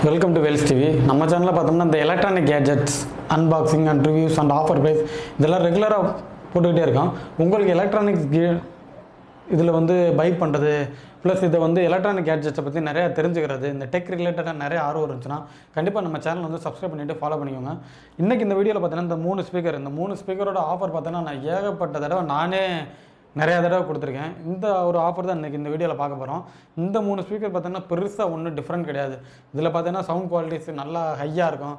Welcome to Wales TV. நம்ம சேனலில் பார்த்தோம்னா இந்த electronic gadgets unboxing and reviews and offer price இதெல்லாம் ரெகுலராக போட்டுக்கிட்டே இருக்கோம். உங்களுக்கு எலக்ட்ரானிக்ஸ் இதில் வந்து பை பண்ணுறது ப்ளஸ் இதை வந்து எலக்ட்ரானிக் கேட்ஜெட்ஸை பற்றி நிறையா தெரிஞ்சுக்கிறது, இந்த டெக் ரிலேட்டடாக நிறைய ஆர்வம் இருந்துச்சுன்னா கண்டிப்பாக நம்ம சேனல் வந்து சப்ஸ்கிரைப் பண்ணிவிட்டு ஃபாலோ பண்ணிக்கோங்க. இன்றைக்கி இந்த வீடியோவில் பார்த்தீங்கன்னா இந்த 3 ஸ்பீக்கரோட ஆஃபர் பார்த்தீங்கன்னா நான் ஏகப்பட்ட தடவை நானே நிறையா தடவை கொடுத்துருக்கேன். இந்த ஒரு ஆஃபர் தான் இன்றைக்கி இந்த வீடியோவில் பார்க்க போகிறோம். இந்த 3 ஸ்பீக்கர் பார்த்தீங்கன்னா பெருசாக ஒன்றும் டிஃப்ரெண்ட் கிடையாது. இதில் பார்த்தீங்கன்னா சவுண்ட் குவாலிட்டிஸ் நல்லா ஹையாக இருக்கும்.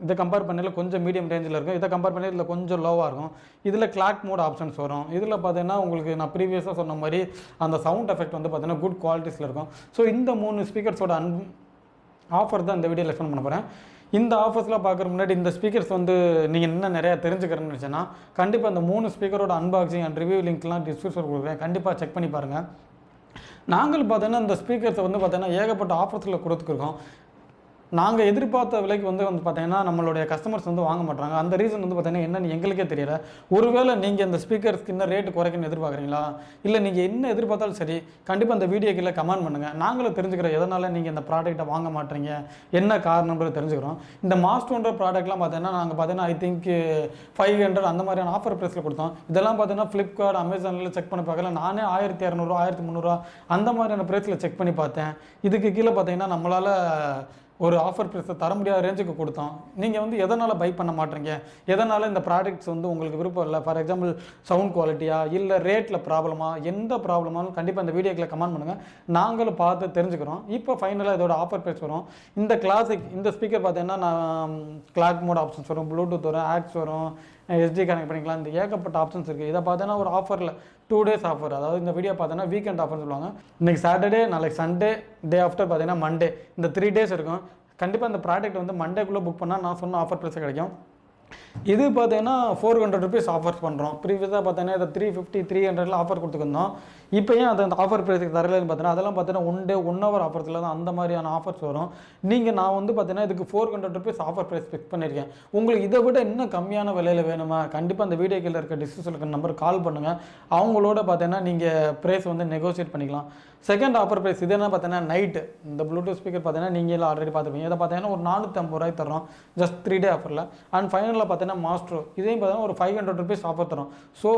இதை கம்பேர் பண்ணல கொஞ்சம் மீடியம் ரேஞ்சில் இருக்கும். இதை கம்பேர் பண்ணி இதில் கொஞ்சம் லோவாக இருக்கும். இதில் கிளாக் மோட் ஆப்ஷன்ஸ் வரும். இதில் பார்த்தீங்கன்னா உங்களுக்கு நான் ப்ரீவியஸாக சொன்ன மாதிரி அந்த சவுண்ட் எஃபெக்ட் வந்து பார்த்தீங்கன்னா குட் குவாலிட்டிஸில் இருக்கும். ஸோ இந்த 3 ஸ்பீக்கர்ஸோட ஆஃபர் தான் இந்த வீடியோவில் எக்ஸ்பிளைன் பண்ண போகிறேன். இந்த ஆஃபர்ஸ்லாம் பார்க்குற முன்னாடி இந்த ஸ்பீக்கர்ஸ் வந்து நீங்கள் இன்னும் நிறையா தெரிஞ்சுக்கிறேன்னு நினச்சேன்னா கண்டிப்பாக இந்த 3 ஸ்பீக்கரோட அன்பாக்சிங் அண்ட் ரிவ்யூ லிங்க்லாம் டிஸ்கிரிப்ஷன் கொடுக்குறேன். கண்டிப்பாக செக் பண்ணி பாருங்கள். நாங்கள் பார்த்தோன்னா இந்த ஸ்பீக்கர்ஸை வந்து பார்த்தீங்கன்னா ஏகப்பட்ட ஆஃபர்ஸில் கொடுத்துருக்கோம். நாங்கள் எதிர்பார்த்த விலைக்கு வந்து பார்த்தீங்கன்னா நம்மளுடைய கஸ்டமர்ஸ் வந்து வாங்க மாட்டாங்க. அந்த ரீசன் வந்து பார்த்தீங்கன்னா என்னென்னு எங்களுக்கே தெரியல. ஒருவேளை நீங்கள் இந்த ஸ்பீக்கர்ஸ்க்கு இன்னும் ரேட்டு குறைக்கணும்னு எதிர்பார்க்குறீங்களா, இல்லை நீங்கள் என்ன எதிர்பார்த்தாலும் சரி கண்டிப்பாக அந்த வீடியோக்கில் கமெண்ட் பண்ணுங்கள். நாங்களும் தெரிஞ்சுக்கிறோம் எதனால் நீங்கள் இந்த ப்ராடக்ட்டை வாங்க மாட்டீங்க, என்ன காரணம்ன்றது தெரிஞ்சுக்கிறோம். இந்த மாஸ்டர்ன்ற ப்ராடக்ட்லாம் பார்த்தீங்கன்னா நாங்கள் பார்த்தீங்கன்னா ஐ திங்க் 500 அந்த மாதிரியான ஆஃபர் ப்ரைஸில் கொடுத்தோம். இதெல்லாம் பார்த்தீங்கன்னா ஃப்ளிப்கார்ட், அமேசானில் செக் பண்ணி பார்க்கல. நானே 1200 1300 அந்த மாதிரியான ப்ரைஸில் செக் பண்ணி பார்த்தேன். இதுக்கு கீழே பார்த்தீங்கன்னா நம்மளால் ஒரு ஆஃபர் ப்ரைஸை தர முடியாத ரேஞ்சுக்கு கொடுத்தோம். நீங்கள் வந்து எதனால் பை பண்ண மாட்டீங்க, எதனால் இந்த ப்ராடக்ட்ஸ் வந்து உங்களுக்கு விருப்பம் இல்லை, ஃபார் எக்ஸாம்பிள் சவுண்ட் குவாலிட்டியா இல்லை ரேட்டில் ப்ராப்ளமா, எந்த ப்ராப்ளமாலும் கண்டிப்பாக இந்த வீடியோக்கில் கமெண்ட் பண்ணுங்கள். நாங்களும் பார்த்து தெரிஞ்சுக்கிறோம். இப்போ ஃபைனலாக இதோட ஆஃபர் ப்ரைஸ் வரும். இந்த கிளாசிக் இந்த ஸ்பீக்கர் பார்த்தீங்கன்னா நான் கிளாக் மோட் ஆப்ஷன்ஸ் வரும், ப்ளூடூத் வரும், ஆக்ஸ் வரும், SD கனெக்ட் பண்ணிக்கலாம். இந்த ஏகப்பட்ட ஆப்ஷன்ஸ் இருக்குது. இதை பார்த்தீங்கன்னா ஒரு ஆஃபரில் 2 days ஆஃபர், அதாவது இந்த வீடியோ பார்த்தீங்கன்னா வீக்கெண்ட் ஆஃபர்னு சொல்லுவாங்க. இன்றைக்கி சாட்டர்டே, நாளைக்கு சண்டே, டே ஆஃப்டர் பார்த்தீங்கன்னா மண்டே, இந்த 3 days இருக்கும். கண்டிப்பாக இந்த ப்ராடக்ட் வந்து மண்டேக்குள்ளே புக் பண்ணால் நான் சொன்ன ஆஃபர் ப்ரைஸ் கிடைக்கும். இது பார்த்தீங்கன்னா 400 rupees ஆஃபர்ஸ் பண்ணுறோம். ப்ரீவியஸாக பார்த்தீங்கன்னா இதை 350 300 ஆஃபர் கொடுத்துருந்தோம். இப்போ ஏன் அது அந்த ஆஃபர் ப்ரைஸுக்கு தரலன்னு பார்த்தீங்கன்னா அதெல்லாம் பார்த்தீங்கன்னா 1 day 1 hour ஆஃபர்ஸில் தான் அந்த மாதிரியான ஆஃபர்ஸ் வரும். நான் வந்து பார்த்தீங்கன்னா இதுக்கு 400 rupees ஆஃபர் ப்ரைஸ் ஃபிக்ஸ் பண்ணியிருக்கேன். உங்களுக்கு இதை விட இன்னும் கம்மியான விலையில் வேணுமா, கண்டிப்பாக அந்த வீடியோ கீழே இருக்க டிஸ்கிரிப்ஷனில் இருக்க நம்பர் கால் பண்ணுங்கள். அவங்களோட பார்த்தீங்கன்னா நீங்கள் ப்ரைஸ் வந்து நெகோசியேட் பண்ணிக்கலாம். செகண்ட் ஆஃபர் ப்ரைஸ் இது என்ன பார்த்தீங்கன்னா நைட்டு இந்த ப்ளூடூத் ஸ்பீக்கர் பார்த்தீங்கன்னா நீங்கள் ஆல்ரெடி பார்த்துருப்பீங்க. இதை பார்த்தீங்கன்னா ஒரு 450 ரூபாய்க்கு தரோம் ஜஸ்ட் 3 day ஆஃபரில். அண்ட் ஃபைனலில் பார்த்தீங்கன்னா மாஸ்ட்ரோ இதையும் பார்த்தீங்கன்னா ஒரு 500 rupees ஆஃபர் தரோம். ஸோ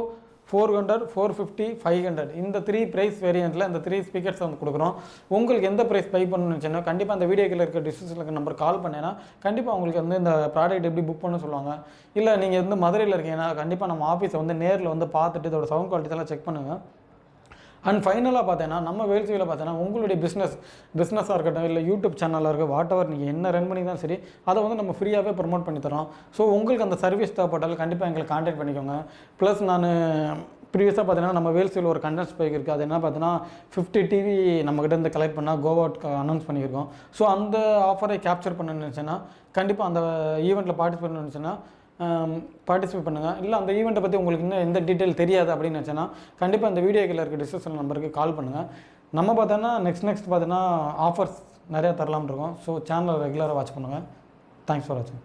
400 450 500 இந்த 3 ப்ரைஸ் வேரியண்ட்டில் இந்த 3 ஸ்பீக்கர்ஸ் வந்து கொடுக்குறோம். உங்களுக்கு எந்த ப்ரைஸ் பை பண்ணணும்னு கண்டிப்பாக அந்த வீடியோக்கில் இருக்க டிஸ்கிரிப்ஷனில் இருக்க நம்பர் கால் பண்ணேன்னா கண்டிப்பாக உங்களுக்கு வந்து இந்த ப்ராடக்ட் எப்படி புக் பண்ண சொல்லுவாங்க. இல்லை நீங்கள் வந்து மதுரையில் இருக்கீங்கன்னா கண்டிப்பாக நம்ம ஆஃபீஸை வந்து நேரில் வந்து பார்த்துட்டு இதோட சவுண்ட் குவாலிட்டிலாம் செக் பண்ணுங்கள். அண்ட் ஃபைனலாக பார்த்தீங்கன்னா நம்ம வேல்ஸியில் பார்த்தீங்கன்னா உங்களுடைய பிஸ்னஸாக இருக்கட்டும் இல்லை யூடியூப் சேனலாக இருக்குது, வாட் எவர் நீங்கள் என்ன ரன் பண்ணி தான் சரி அதை வந்து நம்ம ஃப்ரீயாகவே ப்ரொமோட் பண்ணி தரோம். ஸோ உங்களுக்கு அந்த சர்வீஸ் தேவைப்பட்டாலும் கண்டிப்பாக எங்களை கான்டாக்ட் பண்ணிக்கோங்க. ப்ளஸ் நான் ப்ரீவியஸாக பார்த்தீங்கன்னா நம்ம வேல்ஸில் ஒரு கண்டென்ட் ஸ்பைக் இருக்குது. அது என்ன பார்த்தீங்கன்னா 50 TV நம்மக்கிட்ட இருந்து கலெக்ட் பண்ணால் கோவாவுக்கு அனௌன்ஸ் பண்ணியிருக்கோம். ஸோ அந்த ஆஃபரை கேப்சர் பண்ணணும்னு நினச்சேன்னா கண்டிப்பாக அந்த ஈவெண்ட்டில் பார்ட்டிசிபேட் பண்ணணும்னு நினச்சேன்னா பார்ட்டிசிபேட் பண்ணுங்கள். இல்லை அந்த ஈவெண்ட்டை பற்றி உங்களுக்கு இன்னும் எந்த டீட்டெயில் தெரியாது அப்படின்னு நினச்சேன்னா கண்டிப்பாக இந்த வீடியோக்கில் இருக்க டிஸ்கிரிப்ஷன் நம்பருக்கு கால் பண்ணுங்கள். நம்ம பார்த்தோன்னா நெக்ஸ்ட் பார்த்தீங்கன்னா ஆஃபர்ஸ் நிறையா தரலாம்னு இருக்கோம். ஸோ சேனலை ரெகுலராக வாட்ச் பண்ணுங்கள். தேங்க்ஸ் ஃபார் வாட்சிங்.